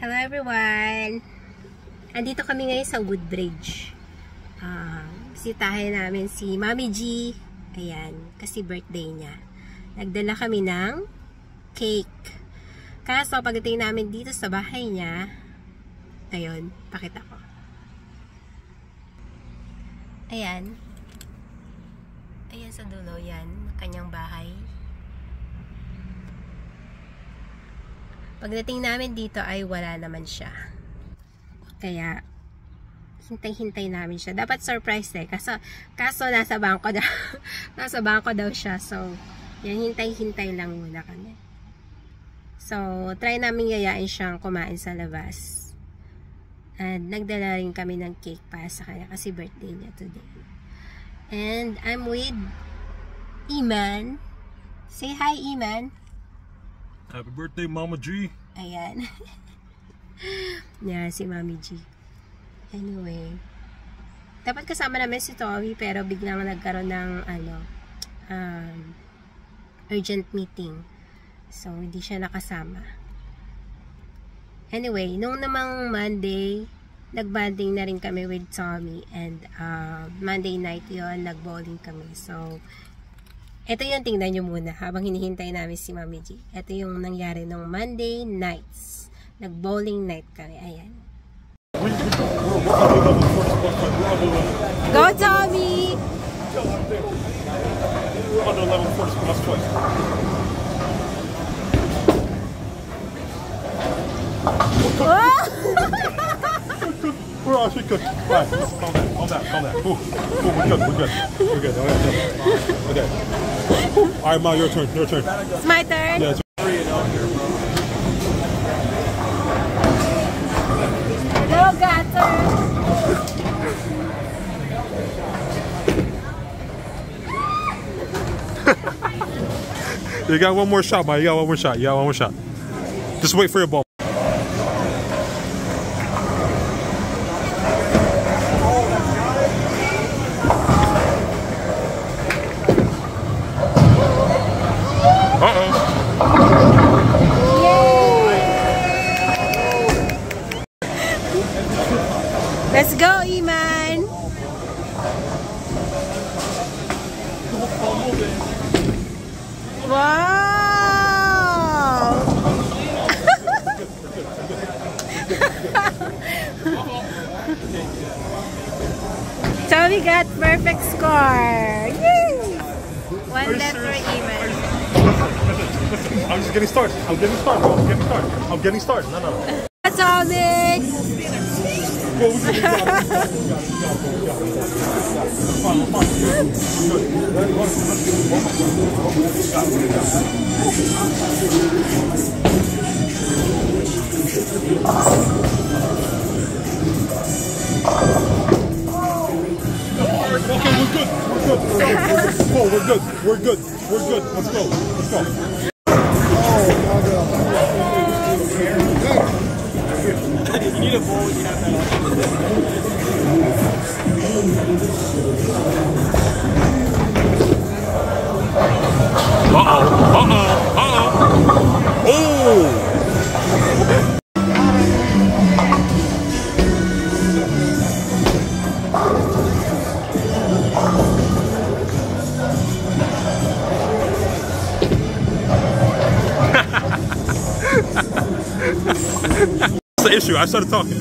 Hello everyone! Andito kami ngayon sa Woodbridge. Bisitahin namin si Mami G. Ayan, kasi birthday niya. Nagdala kami ng cake. Kaso pagdating namin dito sa bahay niya, ayun, pakita ko. Ayan. Ayan sa dulo yan, kanyang bahay. Pagdating namin dito ay wala naman siya. Kaya, hintay-hintay namin siya. Dapat surprise eh. Kaso nasa bangko daw. Nasa bangko daw siya. So, yan, hintay-hintay lang muna kami. So, try namin yayain siyang kumain sa labas. And, nagdala rin kami ng cake para sa kanya kasi birthday niya today. And, I'm with Iman. Say hi, Iman. Happy birthday, Mama G. Ayan. Yeah, si Mami G. Anyway. Dapat kasama namin si Tommy pero biglang nagkaroon ng urgent meeting. So, hindi siya nakasama. Anyway, nung namang Monday, nag-bonding na rin kami with Tommy. And Monday night yon nag-bowling kami. So, ito yung tingnan nyo muna habang hinihintay namin si Mami G. Ito yung nangyari nung Monday nights. Nag-bowling night kami. Ayan. Go, Tommy! We're under level 40, plus twice. We're actually good. Alright, calm down. Ooh, we're good. Okay. Alright, Ma, your turn. It's my turn? Yeah, Go, Gator! You got one more shot, Ma. You got one more shot. Just wait for your ball. Let's go, Iman! Wow! So we got perfect score! Yay! One left for Iman. Listen, I'm just getting started. I'm getting started. No. Atomic! We're good. Let's go. You need a bowl, you have that. That's the issue. I started talking.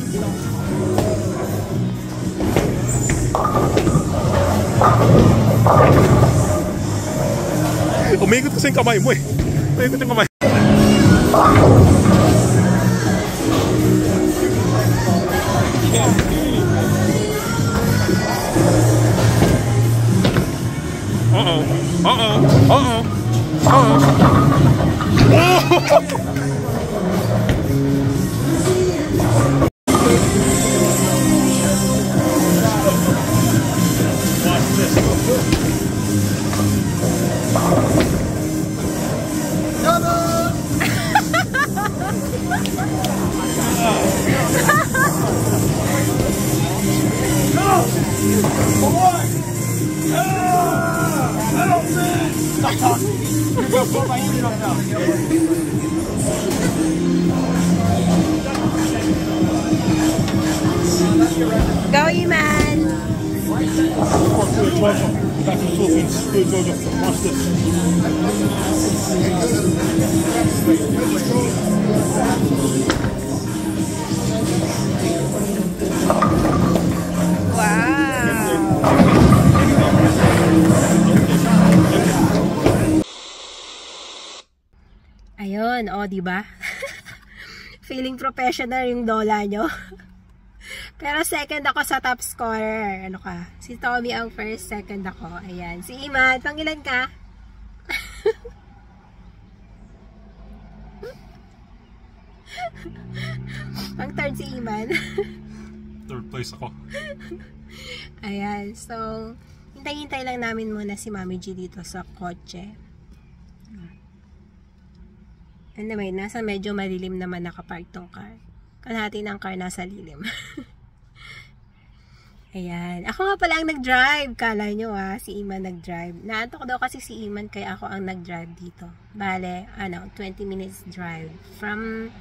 Umiikot kasi yung kamay mo eh. Umiikot yung kamay. Stop talking. You're going to put my ears on now. Good, go, go. Watch this. Ayun, o, diba? Feeling professional yung lola nyo. Pero second ako sa top scorer. Ano ka? Si Tommy ang first, second ako. Ayan. Si Iman, pangilan ka? Pang third si Iman. Third place ako. Ayan. So, hintay-hintay lang namin muna si Mami G dito sa kotse. Anyway, nasa medyo malilim naman nakapark tong car. Kalahati ng car nasa lilim. Ayan. Ako nga pala ang nag-drive. Kala nyo si Iman nag-drive. Naantok daw kasi si Iman kaya ako ang nag-drive dito. Bale, 20 minutes drive from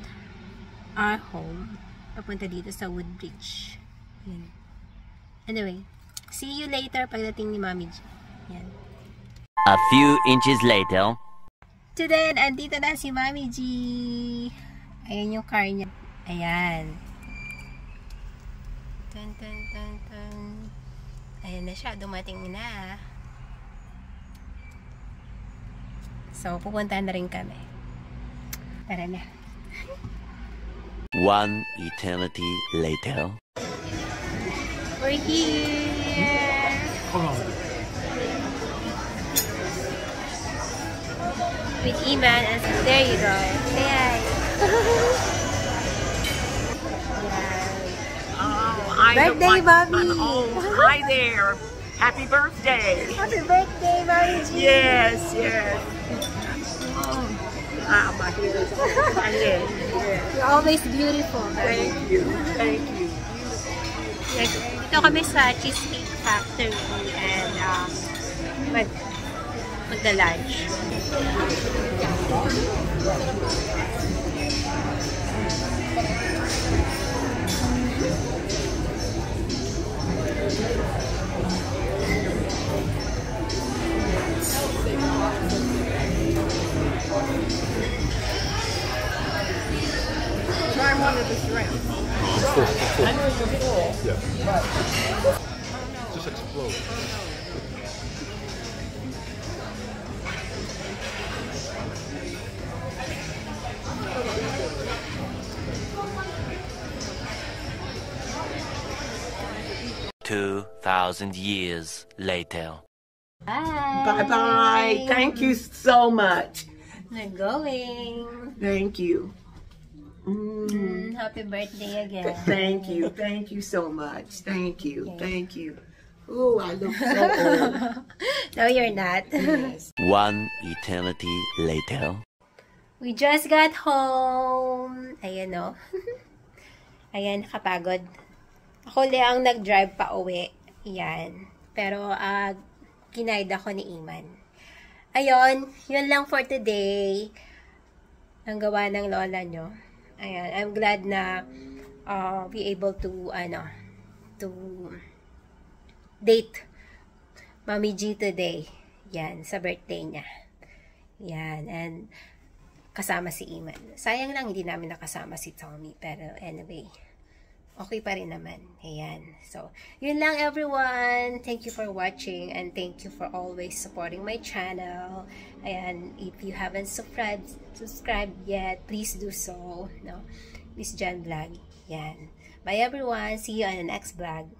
our home. Papunta dito sa Woodbridge. Ayan. Anyway, see you later pagdating ni Mami G. Ayan. A few inches later. Today, andito na si Mami G. Ayan yung car niya. Ayan. Tan, tan, tan, tan. Ayan na siya. Dumating na. So, pupunta na rin kami. Tara na. One eternity later. We're here. Hold on. With Iman. And there you go. Say hi. Birthday, Bobby! Hi there! Happy birthday! Happy birthday, Mami G! Yes, yes. My hair is on my head. Yes. You're always beautiful. Thank you, thank you. Dito kami sa Cheesecake Factory and magda-lunch. Try one of the shrimp. I know you're full. Yeah. Just explode. $2,000 years later. Bye! Bye-bye. Thank you so much. We're going. Thank you. Happy birthday again. Thank you. Thank you so much. Thank you. Thank you. Oh, I look so old. No, you're not. Yes. One eternity later. We just got home. Ayan o. Ayan, nakapagod. Ako li ang nag-drive pa uwi. Ayan. Pero, kinaid ako ni Iman. Ayun, yun lang for today. Ang gawa ng lola nyo. Ayan, I'm glad na be able to, to date Mami G today. Yan, sa birthday niya. Yan, and kasama si Iman. Sayang lang hindi namin nakasama si Tommy. Pero anyway, okay pa rin naman. Ayan. So, yun lang everyone. Thank you for watching and thank you for always supporting my channel. Ayan, if you haven't subscribed yet, please do so. No? Miss Jan Vlog. Yan. Bye everyone. See you on the next vlog.